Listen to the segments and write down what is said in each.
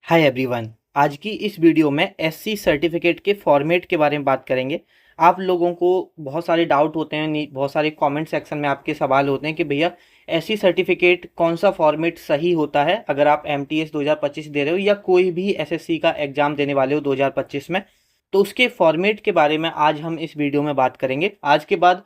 Hi everyone. आज की इस वीडियो में एससी सर्टिफिकेट के फॉर्मेट के बारे में बात करेंगे। आप लोगों को बहुत सारे डाउट होते हैं, बहुत सारे कमेंट सेक्शन में आपके सवाल होते हैं कि भैया एससी सर्टिफिकेट कौन सा फॉर्मेट सही होता है अगर आप एमटीएस 2025 दे रहे हो या कोई भी एसएससी का एग्ज़ाम देने वाले हो 2025 में। तो उसके फॉर्मेट के बारे में आज हम इस वीडियो में बात करेंगे। आज के बाद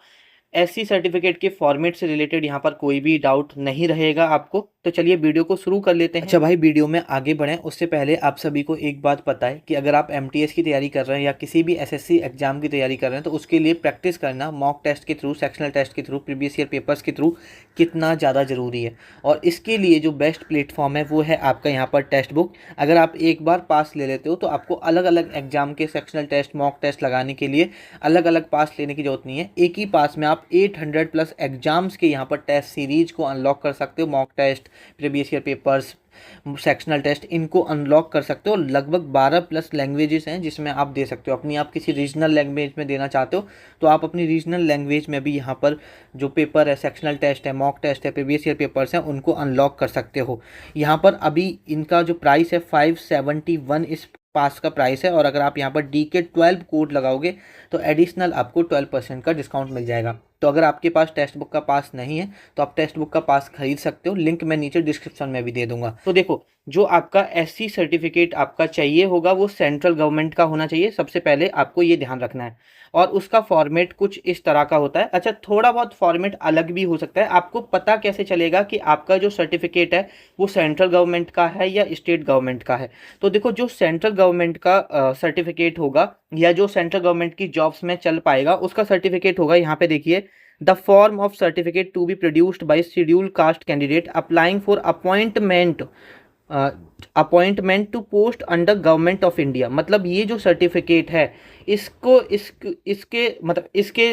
एससी सर्टिफिकेट के फॉर्मेट से रिलेटेड यहाँ पर कोई भी डाउट नहीं रहेगा आपको। तो चलिए वीडियो को शुरू कर लेते हैं। अच्छा भाई, वीडियो में आगे बढ़ें उससे पहले आप सभी को एक बात पता है कि अगर आप एमटीएस की तैयारी कर रहे हैं या किसी भी एसएससी एग्जाम की तैयारी कर रहे हैं तो उसके लिए प्रैक्टिस करना मॉक टेस्ट के थ्रू, सेक्शनल टेस्ट के थ्रू, प्रीवियस ईयर पेपर्स के थ्रू कितना ज़्यादा ज़रूरी है। और इसके लिए जो बेस्ट प्लेटफॉर्म है वो है आपका यहाँ पर टेक्स्ट बुक। अगर आप एक बार पास ले लेते हो तो आपको अलग अलग एग्जाम के सेक्शनल टेस्ट, मॉक टेस्ट लगाने के लिए अलग अलग पास लेने की जरूरत नहीं है। एक ही पास में आप 800 प्लस एग्जाम्स के यहाँ पर टेस्ट सीरीज को अनलॉक कर सकते हो। Mock test, previous year papers, sectional test, इनको अनलॉक कर सकते हो। लगभग 12 प्लस लैंग्वेजेस हैं जिसमें आप दे सकते हो। अपनी आप किसी रीजनल लैंग्वेज में देना चाहते हो तो आप अपनी रीजनल लैंग्वेज में भी यहाँ पर जो पेपर है, सेक्शनल टेस्ट है, मॉक टेस्ट है, प्रीवियस ईयर पेपर्स हैं, उनको अनलॉक कर सकते हो। यहाँ पर अभी इनका जो प्राइस है 571 इस पास का प्राइस है। और अगर आप यहाँ पर DK12 कोड लगाओगे तो एडिशनल आपको 12% का डिस्काउंट मिल जाएगा। तो अगर आपके पास टेक्स्ट बुक का पास नहीं है तो आप टेक्स्ट बुक का पास खरीद सकते हो। लिंक मैं नीचे डिस्क्रिप्शन में भी दे दूंगा। तो देखो, जो आपका एससी सर्टिफिकेट आपका चाहिए होगा वो सेंट्रल गवर्नमेंट का होना चाहिए। सबसे पहले आपको ये ध्यान रखना है। और उसका फॉर्मेट कुछ इस तरह का होता है। अच्छा, थोड़ा बहुत फॉर्मेट अलग भी हो सकता है। आपको पता कैसे चलेगा कि आपका जो सर्टिफिकेट है वो सेंट्रल गवर्नमेंट का है या स्टेट गवर्नमेंट का है? तो देखो, जो सेंट्रल गवर्नमेंट का सर्टिफिकेट होगा या जो सेंट्रल गवर्नमेंट की जॉब्स में चल पाएगा उसका सर्टिफिकेट होगा। यहाँ पे देखिए, the form of certificate to be produced by schedule caste candidate applying for appointment to post under government of India. मतलब ये जो सर्टिफिकेट है इसको इसके मतलब इसके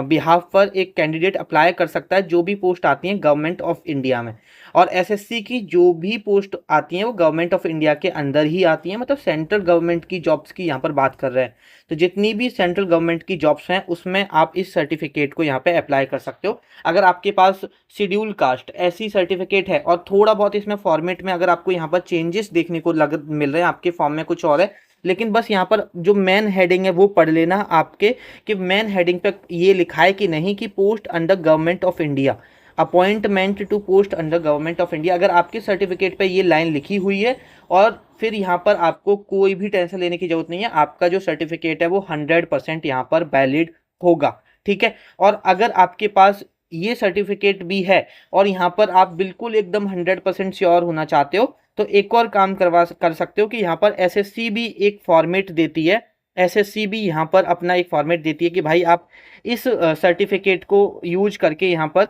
बिहाफ पर एक कैंडिडेट अप्लाई कर सकता है जो भी पोस्ट आती हैं गवर्नमेंट ऑफ इंडिया में। और एसएससी की जो भी पोस्ट आती हैं वो गवर्नमेंट ऑफ इंडिया के अंदर ही आती हैं। मतलब सेंट्रल गवर्नमेंट की जॉब्स की यहाँ पर बात कर रहे हैं। तो जितनी भी सेंट्रल गवर्नमेंट की जॉब्स हैं उसमें आप इस सर्टिफिकेट को यहाँ पे अप्लाई कर सकते हो। अगर आपके पास शेड्यूल कास्ट एससी सर्टिफिकेट है और थोड़ा बहुत इसमें फॉर्मेट में अगर आपको यहाँ पर चेंजेस देखने को मिल रहे हैं, आपके फॉर्म में कुछ और है, लेकिन बस यहाँ पर जो मेन हेडिंग है वो पढ़ लेना आपके, कि मेन हेडिंग पे ये लिखा है कि नहीं कि post under government of India, appointment to post under government of India. अगर आपके सर्टिफिकेट पे ये लाइन लिखी हुई है और फिर यहाँ पर आपको कोई भी टेंशन लेने की जरूरत नहीं है। आपका जो सर्टिफिकेट है वो 100% यहाँ पर वैलिड होगा। ठीक है। और अगर आपके पास ये सर्टिफिकेट भी है और यहाँ पर आप बिल्कुल एकदम 100% श्योर होना चाहते हो तो एक और काम कर सकते हो कि यहाँ पर एसएससी भी एक फॉर्मेट देती है। एसएससी भी यहाँ पर अपना एक फॉर्मेट देती है कि भाई आप इस सर्टिफिकेट को यूज करके यहाँ पर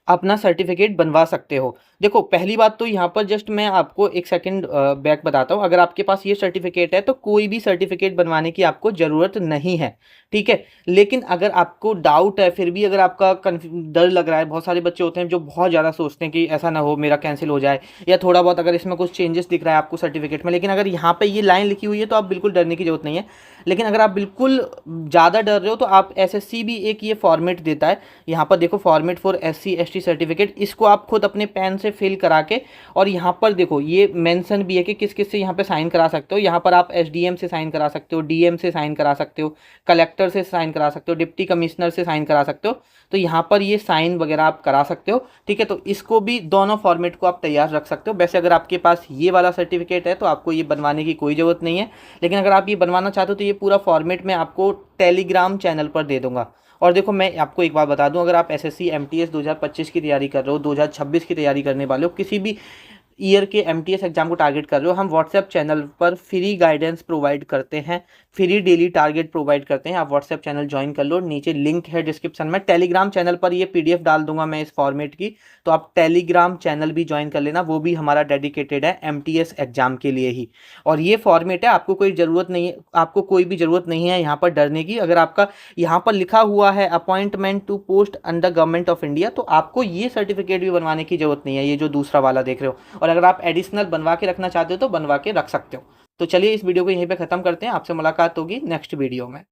अपना सर्टिफिकेट बनवा सकते हो। देखो, पहली बात तो यहाँ पर जस्ट मैं आपको एक सेकंड बैक बताता हूँ। अगर आपके पास ये सर्टिफिकेट है तो कोई भी सर्टिफिकेट बनवाने की आपको ज़रूरत नहीं है। ठीक है। लेकिन अगर आपको डाउट है, फिर भी अगर आपका डर लग रहा है, बहुत सारे बच्चे होते हैं जो बहुत ज़्यादा सोचते हैं कि ऐसा ना हो मेरा कैंसिल हो जाए, या थोड़ा बहुत अगर इसमें कुछ चेंजेस दिख रहा है आपको सर्टिफिकेट में, लेकिन अगर यहाँ पर ये लाइन लिखी हुई है तो आप बिल्कुल डरने की जरूरत नहीं है। लेकिन अगर आप बिल्कुल ज़्यादा डर रहे हो तो आप एसएससी भी एक ये फॉर्मेट देता है। यहाँ पर देखो, format for SC ST certificate, इसको आप खुद अपने पेन से फिल करा के, और यहाँ पर देखो ये मेंशन भी है कि किस किस से यहाँ पे साइन करा सकते हो। यहाँ पर आप एसडीएम से साइन करा सकते हो, डीएम से साइन करा सकते हो, कलेक्टर से साइन करा सकते हो, डिप्टी कमिश्नर से साइन करा सकते हो। तो यहाँ पर ये साइन वगैरह आप करा सकते हो। ठीक है। तो इसको भी, दोनों फॉर्मेट को आप तैयार रख सकते हो। वैसे अगर आपके पास ये वाला सर्टिफिकेट है तो आपको ये बनवाने की कोई ज़रूरत नहीं है। लेकिन अगर आप ये बनवाना चाहते हो तो ये पूरा फॉर्मेट मैं आपको टेलीग्राम चैनल पर दे दूंगा। और देखो, मैं आपको एक बात बता दूं, अगर आप एसएससी एमटीएस 2025 की तैयारी कर रहे हो, 2026 की तैयारी करने वाले हो, किसी भी ईयर के एमटीएस एग्जाम को टारगेट कर रहे हो, हम व्हाट्सएप चैनल पर फ्री गाइडेंस प्रोवाइड करते हैं, फ्री डेली टारगेट प्रोवाइड करते हैं। आप व्हाट्सएप चैनल ज्वाइन कर लो, नीचे लिंक है डिस्क्रिप्शन में। टेलीग्राम चैनल पर ये पीडीएफ डाल दूंगा मैं इस फॉर्मेट की, तो आप टेलीग्राम चैनल भी ज्वाइन कर लेना। वो भी हमारा डेडिकेटेड है एमटीएस एग्जाम के लिए ही। और ये फॉर्मेट है, आपको कोई ज़रूरत नहीं है, आपको कोई भी ज़रूरत नहीं है यहाँ पर डरने की। अगर आपका यहाँ पर लिखा हुआ है appointment to post under government of India तो आपको ये सर्टिफिकेट भी बनवाने की जरूरत नहीं है, ये जो दूसरा वाला देख रहे हो। और अगर आप एडिशनल बनवा के रखना चाहते हो तो बनवा के रख सकते हो। तो चलिए इस वीडियो को यहीं पे ख़त्म करते हैं। आपसे मुलाकात होगी नेक्स्ट वीडियो में।